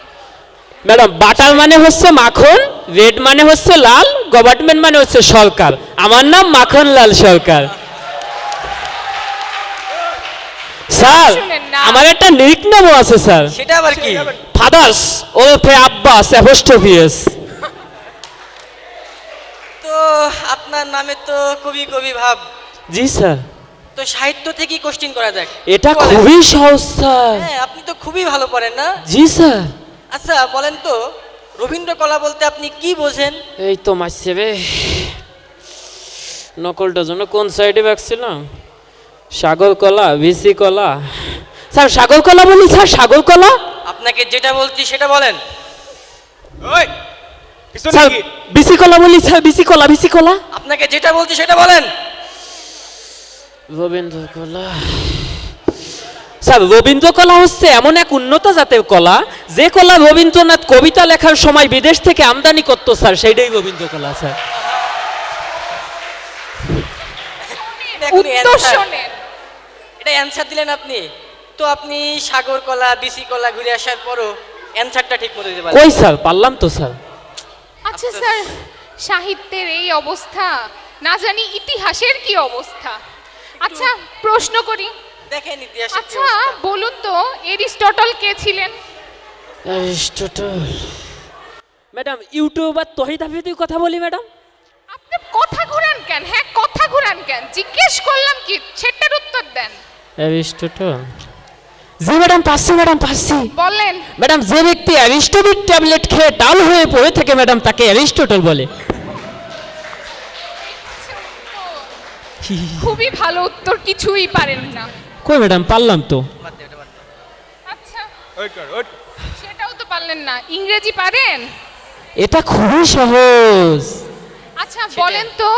ম্যাডাম বাটার মানে হচ্ছে মাখন, রেড মানে হচ্ছে লাল, গভর্নমেন্ট মানে হচ্ছে সরকার। আমার নাম মাখন লাল সরকার। স্যার আমার একটা নিকনেমও আছে স্যার। সেটা আবার কি? ফাদার্স ওরফে আব্বাস অ্যাপোস্ট্রোফিয়াস। তো আপনার নামে তো কবি কবি ভাব। জি স্যার। তো সাহিত্য থেকে কোশ্চেন করা যাক। এটা খুবই সহজ স্যার। হ্যাঁ আপনি তো খুবই ভালো পারেন না? জি স্যার। আচ্ছা বলেন তো রবীন্দ্রকলা বলতে আপনি কি বোঝেন? এই তো মাসছে রে, নকলটা জন্য কোন সাইডে রাখছিলাম? সাগর কলা, বিসি কলা। স্যার সাগর কলা বলি স্যার, সাগর কলা। আপনাকে যেটা বলছি সেটা বলেন। ওই পিছনে স্যার কি? বিসি কলা বলি স্যার, বিসি কলা, বিসি কলা। আপনাকে যেটা বলছি সেটা বলেন। রবীন্দ্র কলা। স্যার রবীন্দ্র কলা হচ্ছে এমন এক উন্নত জাতের কলা, যে কলা রবীন্দ্রনাথ কবিতা লেখার সময় বিদেশ থেকে আমদানি করতো স্যার, সেইটাই রবীন্দ্র কলা স্যার। উত্তর শোনেন। এটা অ্যানসার দিলেন আপনি। তো আপনি সাগর কলা বিসি কলা ঘুরে আসার পরও অ্যানসারটা ঠিক মতো দিতে পারলেন। কই স্যার পারলাম তো স্যার। আচ্ছা স্যার, সাহিত্যের এই অবস্থা, না জানি ইতিহাসের কি অবস্থা। আচ্ছা প্রশ্ন করি, দেখেন ইতিহাসে। আচ্ছা বলুন তো এরিস্টটল কে ছিলেন? এরিস্টটল। ম্যাডাম ইউটিউব আর তহিদ আফ্রিদির কথা বলি ম্যাডাম। আপনি কথা ঘুরান কেন? হ্যাঁ কথা ঘুরান কেন? জিজ্ঞেস করলাম কি, সেটার উত্তর দেন। এরিস্টটল। জি ম্যাডাম পাচ্ছি, ম্যাডাম পাচ্ছি। বলেন। ম্যাডাম যে ব্যক্তি অ্যারিস্টোবিক ট্যাবলেট খেয়ে ডাল হয়ে পড়ে থাকে ম্যাডাম, তাকে অ্যারিস্টটল বলে। খুবই ভালো উত্তর, কিছুই পারেন না। কই ম্যাডাম পারলাম তো। আচ্ছা সেটাও তো পারলেন না। ইংরেজি পারেন? এটা খুবই সহজ। আচ্ছা বলেন তো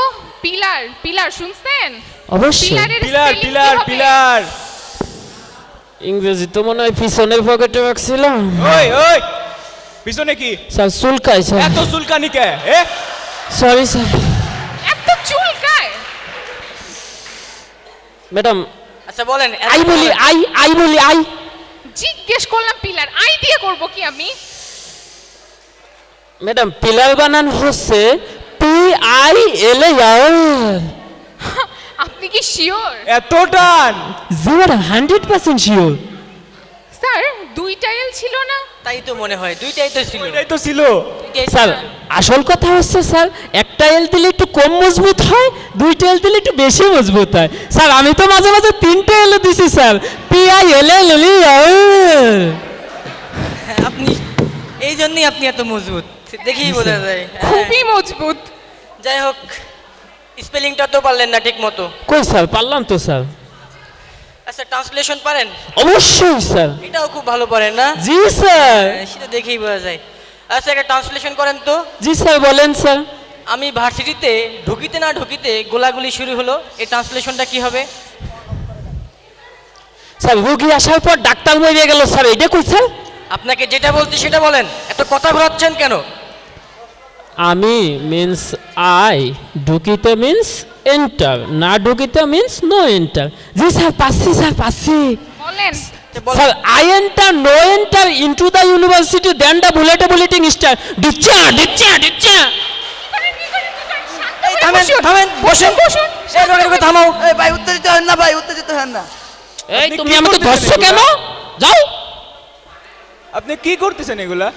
পিলার, পিলার শুনছেন? অবশ্যই। Pillar pillar pillar. ইংরেজি তো মনে হয় পিছনের পকেটে রাখছিলাম। ওই ওই পিছনে কি? স্যার চুলকায় স্যার। এত চুলকানি কে? এ সরি স্যার। এত চুলকায়? ম্যাডাম আচ্ছা বলেন। আই বলি, আই আই বলি, আই। জিজ্ঞেস করলাম পিলার, আই দিয়ে করব কি আমি? ম্যাডাম পিলার বানান হচ্ছে পি আই এল এ আর। আপনি কি শিওর? এত টান? জি ম্যাডাম 100% শিওর। স্যার দুইটা এল ছিল না? তাই তো মনে হয় দুইটাই তো ছিল। এটাই তো ছিল স্যার। আসল কথা হচ্ছে স্যার একটা এল দিলে একটু কম মজবুত হয়, দুইটা এল দিলে একটু বেশি মজবুত হয়। স্যার আমি তো মাঝে মাঝে তিনটা এল দিছি স্যার, পি আই এল এল এল আর। আপনি এই জন্যই আপনি এত মজবুত, দেখেই বোঝা যায়। খুবই মজবুত। যাই হোক স্পেলিংটা তো পারলেন না ঠিক মতো। কই স্যার পারলাম তো স্যার। আচ্ছা ট্রান্সলেশন পারেন? অবশ্যই স্যার। এটাও খুব ভালো পারেন না? জি স্যার। সেটা দেখেই বোঝা যায়। আচ্ছা একটা ট্রান্সলেশন করেন তো। জি স্যার বলেন স্যার। আমি ভার্সিটিতে ঢুকিতে না ঢুকিতে গোলাগুলি শুরু হলো, এই ট্রান্সলেশনটা কি হবে? স্যার রোগী আসার পর ডাক্তার মরে গেল স্যার, এইটা কই স্যার? আপনাকে যেটা বলছি সেটা বলেন, এত কথা ঘোরাচ্ছেন কেন? আমি মিন্স আই, ঢুকিতে মিন্স এন্টার, না ঢুকিতে মিন্স নো এন্টার। জি স্যার পাচ্ছি, স্যার পাচ্ছি। বলেন। Sir I enter no enter into the university then the bulleting star ডিচ্চা ডিচ্চা ডিচ্চা। এই থামেন থামেন, বসেন বসুন। এই রোগীকে থামাও। এই ভাই উত্তেজিত হন না, ভাই উত্তেজিত হন না। এই তুমি আমাকে ধরছো কেন? যাও। আপনি কি করতেছেন এগুলা?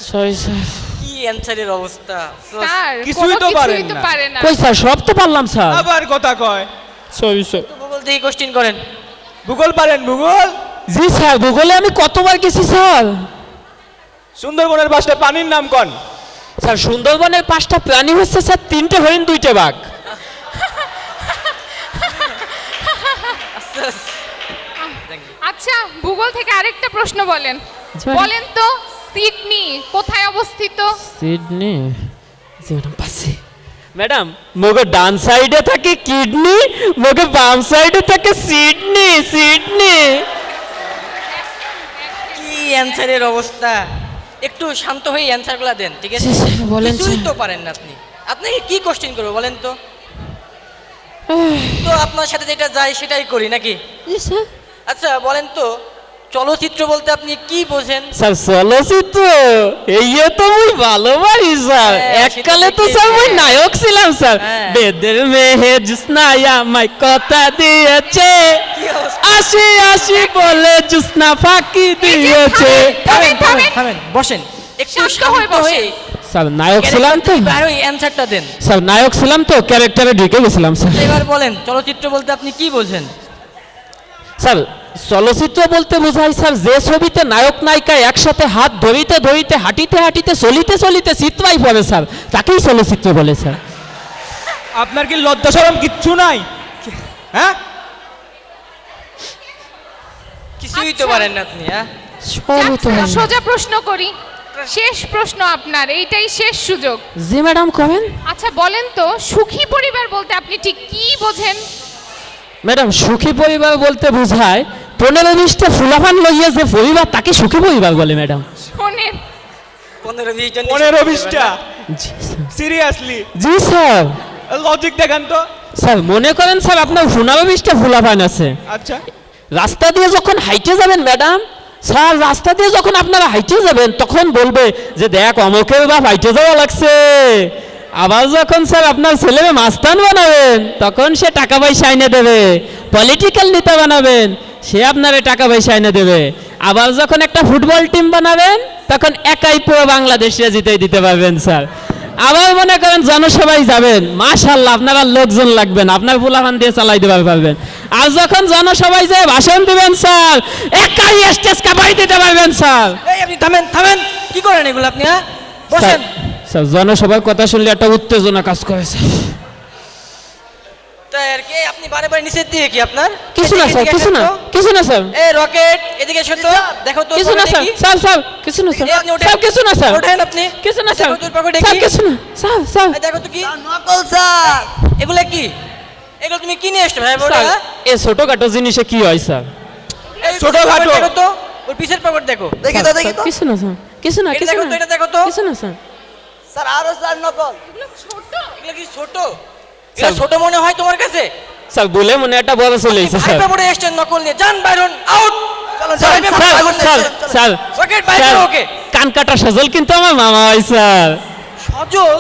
Sorry sir. কি অ্যানসারের অবস্থা স্যার কিছুই তো পারেন না। কই স্যার সব তো পারলাম স্যার। আবার কথা কয়। Sorry sir. ভূগোল থেকে কোশ্চেন করেন। ভূগোল পারেন? ভূগোল? জি স্যার ভূগোলে আমি কতবার গেছি স্যার। সুন্দরবনের 5টা প্রাণীর নাম কোন? স্যার সুন্দরবনের 5টা প্রাণী হচ্ছে স্যার 3টে হরিণ 2টে বাঘ। আচ্ছা ভূগোল থেকে আরেকটা প্রশ্ন বলেন। বলেন তো সিডনি কোথায় অবস্থিত? সিডনি জি ম্যাডাম পাচ্ছি। ম্যাডাম মগে ডান সাইডে থাকে কিডনি, মগে বাম সাইডে থাকে সিডনি। সিডনি কি অ্যানসারের অবস্থা! একটু শান্ত হয়ে অ্যানসারগুলো দেন, ঠিক আছে? বলেন কিছুই তো পারেন না আপনি। আপনাকে কি কোশ্চেন করবো বলেন তো? তো আপনার সাথে যেটা যায় সেটাই করি নাকি? আচ্ছা বলেন তো চলচ্চিত্র বলতে আপনি কি বোঝেন? স্যার চলচ্চিত্র এই তো মুই ভালোবাসি স্যার। এককালে তো স্যার মুই নায়ক ছিলাম স্যার। বেদের মেহে জুসনায়া মাই কথা দিয়েছে, আসি আসি বলে জুসনা ফাঁকি দিয়েছে। থামেন থামেন থামেন, বসেন একটু শান্ত হয়ে। স্যার নায়ক ছিলাম তো, অ্যানসারটা দেন। স্যার নায়ক ছিলাম তো ক্যারেক্টারে ঢুকে গেছিলাম স্যার। এবার বলেন চলচ্চিত্র বলতে আপনি কি বোঝেন? স্যার চলচ্চিত্র বলতে বোঝায় স্যার যে ছবিতে নায়ক নায়িকা একসাথে হাত ধরিতে ধরিতে হাঁটিতে হাঁটিতে চলিতে চলিতে চিত্রাই পড়ে স্যার, তাকেই চলচ্চিত্র বলে স্যার। আপনার কি লজ্জা শরম কিচ্ছু নাই? হ্যাঁ কিছুই তো পারেন না আপনি। হ্যাঁ সোজা প্রশ্ন করি, শেষ প্রশ্ন আপনার, এইটাই শেষ সুযোগ। জি ম্যাডাম করেন। আচ্ছা বলেন তো সুখী পরিবার বলতে আপনি ঠিক কি বোঝেন? ম্যাডাম সুখী পরিবার বলতে বোঝায় 15-20টা ফুলাফান লইয়া যে পরিবার তাকে সুখী পরিবার বলে ম্যাডাম। শোনেন 15-20টা? সিরিয়াসলি? জি স্যার। লজিক দেখান তো। স্যার মনে করেন স্যার আপনার 15-20টা ফুলাফান আছে। আচ্ছা রাস্তা দিয়ে যখন হাইটে যাবেন ম্যাডাম, স্যার রাস্তা দিয়ে যখন আপনারা হাইটে যাবেন তখন বলবে যে দেখ অমুকের বাপ হাইটে যাওয়া লাগছে। আবার যখন স্যার আপনার ছেলেকে মাস্তান বানাবেন তখন সে টাকা পয়সা এনে দেবে। পলিটিক্যাল নেতা বানাবেন সে আপনারে টাকা পয়সা এনে দেবে। আবার যখন একটা ফুটবল টিম বানাবেন তখন একাই পুরো বাংলাদেশে জিতে দিতে পারবেন স্যার। আবার মনে করেন জনসভায় যাবেন, মাশাআল্লাহ আপনারা লোকজন লাগবেন, আপনার ফুলাফান দিয়ে চালাই দিতে পারবেন। আর যখন জনসভায় যেয়ে ভাষণ দিবেন স্যার একাই স্টেজ কাঁপাই দিতে পারবেন স্যার। এই আপনি থামেন থামেন, কি করেন এগুলো আপনি? হ্যাঁ বসেন। স্যার জনসভার কথা শুনলে একটা উত্তেজনা কাজ করে স্যার। তাই আর কি আপনি বারে বারে নিষেধ দিয়ে কি আপনার? কিছু না স্যার, কিছু না, কিছু না স্যার। এই রকেট এদিকে এসো তো, দেখো তো কিছু না স্যার। স্যার স্যার কিছু না স্যার। স্যার কিছু না স্যার। ওঠেন আপনি। কিছু না স্যার। দেখো তো পকেটে স্যার কি? কিছু না স্যার। স্যার এই দেখো তো কি নকল স্যার। এগুলা কি? এগুলো তুমি কি নিয়ে এসছো ভাই? বড় এই ছোটখাটো জিনিসে কি হয় স্যার? ছোটখাটো দেখো তো, ওর পিছের পকেট দেখো। দেখি তো দেখি তো। কিছু না স্যার, কিছু না, কিছু না। এটা দেখো তো। কিছু না স্যার। স্যার আরো স্যার নকল। এগুলো ছোট। এগুলো কি ছোট? এগুলো ছোট মনে হয় তোমার কাছে? স্যার বলে মনে একটা বড় চলে এসেছে স্যার। ভাইপা পড়ে এসছেন নকল নিয়ে, যান Byron out. Sir sir sir rocket বাইরে ওকে। কান কাটা সজল কিন্তু আমার মামা হয় স্যার। সজল?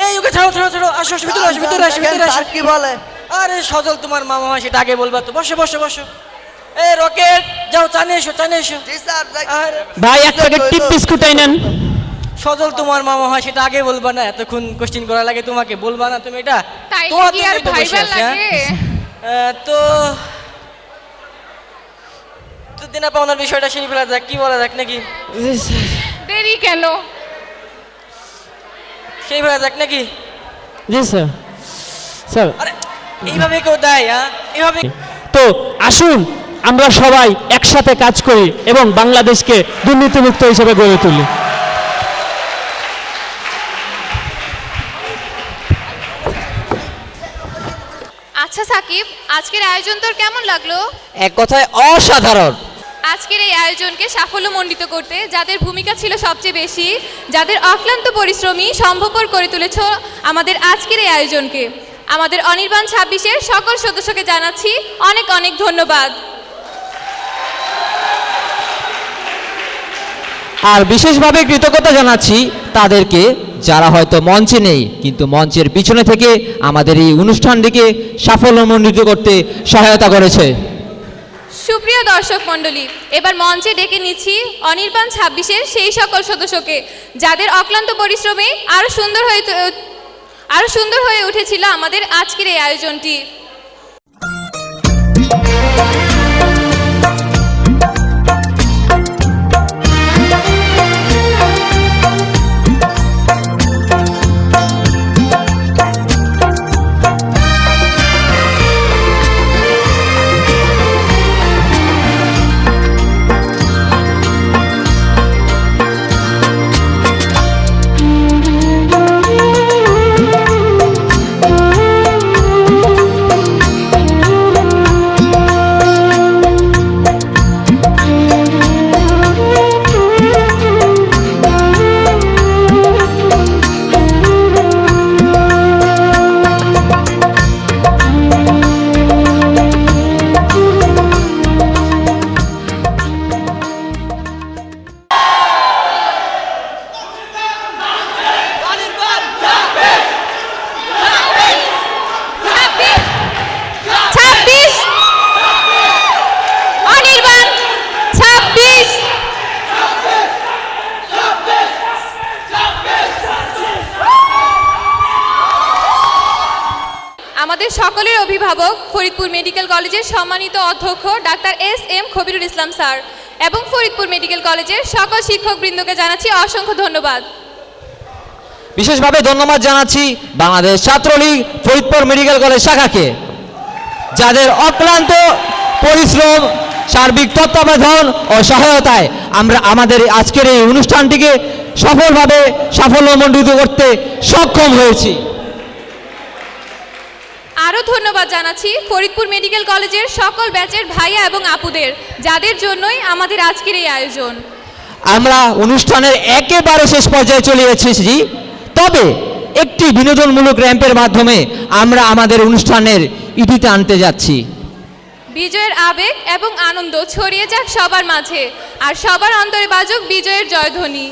এই ওকে ছাড়ো ছাড়ো ছাড়ো, আসো আসো ভিতরে আসো, ভিতরে আসো, ভিতরে আসো। কি বলে? আরে সজল তোমার মামা হয় সেটা আগে বলবা তো। বসো বসো বসো। এই রকেট যাও চানে এসো, চানে এসো। জি স্যার। ভাই এক প্যাকেট টিপ বিস্কুট আইনেন। সজল তোমার মামা হয় সেটা আগে বলবা না? এতক্ষণ কোশ্চেন করা লাগে তোমাকে, বলবা না তুমি এটা? তাই তোমার কি আর জন্যই তো বসে ভাইবা আছি, হ্যাঁ? লাগে? তো তো দিনা পাওনার বিষয়টা সেই ফেলা যাক, কি বলা যাক নাকি? দেরি কেন? সেই ফেলা যাক নাকি? জি স্যার। স্যার আরে এইভাবে কেউ দেয়? হ্যাঁ এইভাবে? তো আসুন আমরা সবাই একসাথে কাজ করি এবং বাংলাদেশকে দুর্নীতিমুক্ত হিসেবে গড়ে তুলি। আচ্ছা সাকিব, আজকের আয়োজন তোর কেমন লাগলো? এক কথায় অসাধারণ। আজকের এই আয়োজনকে সাফল্যমণ্ডিত করতে যাদের ভূমিকা ছিল সবচেয়ে বেশি, যাদের অক্লান্ত পরিশ্রমী সম্ভবপর করে তুলেছ আমাদের আজকের এই আয়োজনকে, আমাদের অনির্বাণ 26-এর সকল সদস্যকে জানাচ্ছি অনেক অনেক ধন্যবাদ। আর বিশেষভাবে কৃতজ্ঞতা জানাচ্ছি তাদেরকে যারা হয়তো মঞ্চে নেই কিন্তু মঞ্চের পিছনে থেকে আমাদের এই অনুষ্ঠানটিকে সাফল্যমণ্ডিত করতে সহায়তা করেছে। সুপ্রিয় দর্শক মণ্ডলী, এবার মঞ্চে ডেকে নিচ্ছি অনির্বাণ 26-এর সেই সকল সদস্যকে যাদের অক্লান্ত পরিশ্রমে আরো সুন্দর হয়ে উঠেছিল আমাদের আজকের এই আয়োজনটি। আমাদের সকলের অভিভাবক ফরিদপুর মেডিকেল কলেজের সম্মানিত অধ্যক্ষ ডাক্তার এস.এম. খবিরুল ইসলাম স্যার এবং ফরিদপুর মেডিকেল কলেজের সকল শিক্ষকবৃন্দকে জানাচ্ছি অসংখ্য ধন্যবাদ। বিশেষভাবে ধন্যবাদ জানাচ্ছি বাংলাদেশ ছাত্রলীগ ফরিদপুর মেডিকেল কলেজ শাখাকে, যাদের অক্লান্ত পরিশ্রম, সার্বিক তত্ত্বাবধান ও সহায়তায় আমরা আমাদের আজকের এই অনুষ্ঠানটিকে সফলভাবে সাফল্যমণ্ডিত করতে সক্ষম হয়েছি। আরও ধন্যবাদ জানাচ্ছি ফরিদপুর মেডিকেল কলেজের সকল ব্যাচের ভাইয়া এবং আপুদের, যাদের জন্যই আমাদের আজকের এই আয়োজন। আমরা অনুষ্ঠানের একেবারে শেষ পর্যায়ে চলে এসেছি, তবে একটি বিনোদনমূলক র্যাম্পের মাধ্যমে আমরা আমাদের অনুষ্ঠানের ইতিতে আনতে যাচ্ছি। বিজয়ের আবেগ এবং আনন্দ ছড়িয়ে যাক সবার মাঝে, আর সবার অন্তরে বাজুক বিজয়ের জয়ধ্বনি।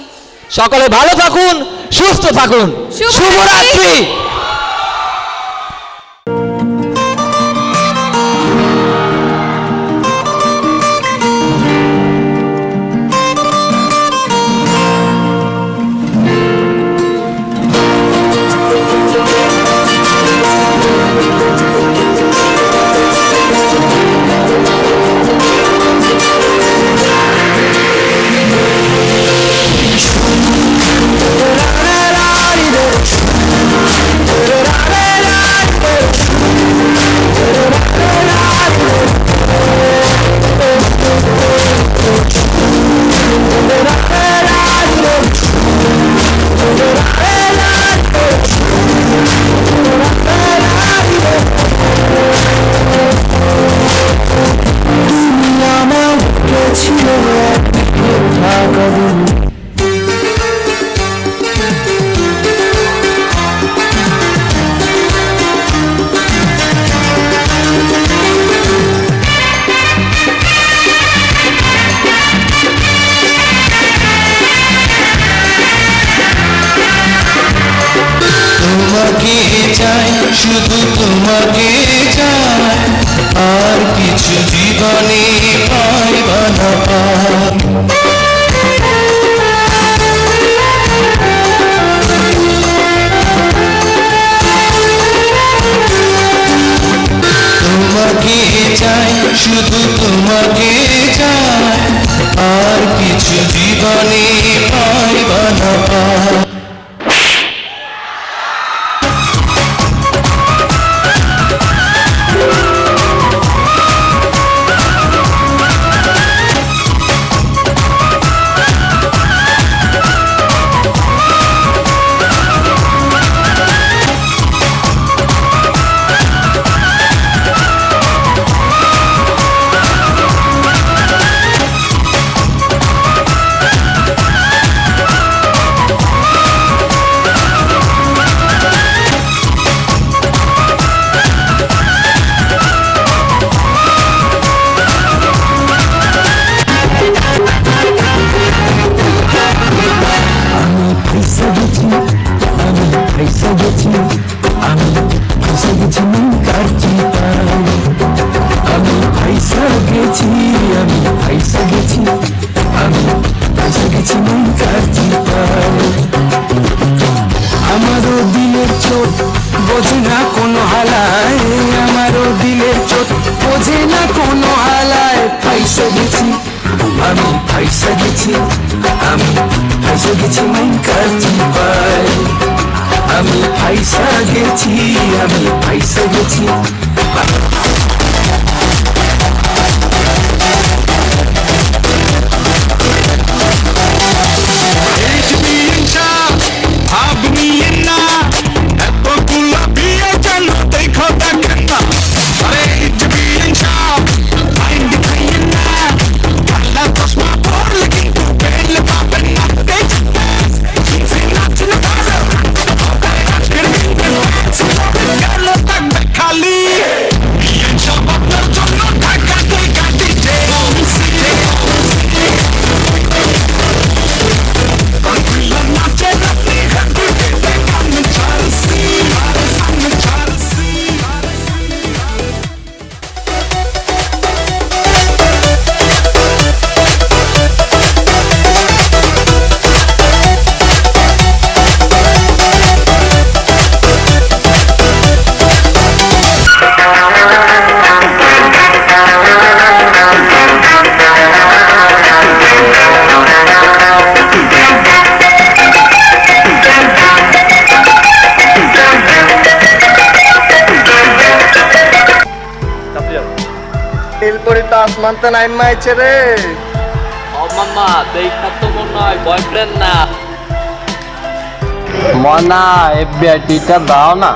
সকলে ভালো থাকুন, সুস্থ থাকুন, শুভরাত্রি। তোমাকে চাই, শুধু তোমাকে চাই, আর কিছু জীবনে পাইবা না পাই। তোমাকে চাই, শুধু তোমাকে চাই, আর কিছু জীবনে পাইবা না পাই। গেছি মন কাছে পাই আমি ফাইসা গেছি আমি ফাইসা গেছি আসমানতে নাইন মাইছে রে ও মামা দেখা তো মনে হয় বয়ফ্রেন্ড না মনা এফবিআইটা দাও না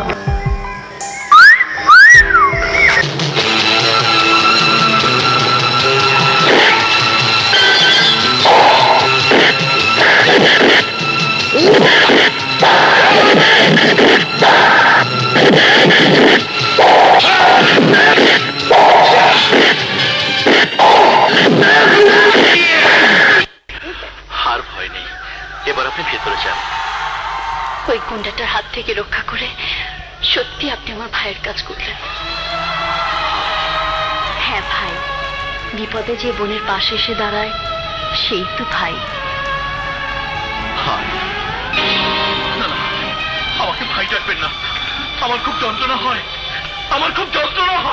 ওই গুন্ডাটার হাত থেকে রক্ষা করে সত্যি আপনি আমার ভাইয়ের কাজ করলেন হ্যাঁ ভাই বিপদে যে বোনের পাশে এসে দাঁড়ায় সেই তো ভাই আমাকে ভাই ডাকবেন না আমার খুব যন্ত্রণা হয় আমার খুব যন্ত্রণা হয়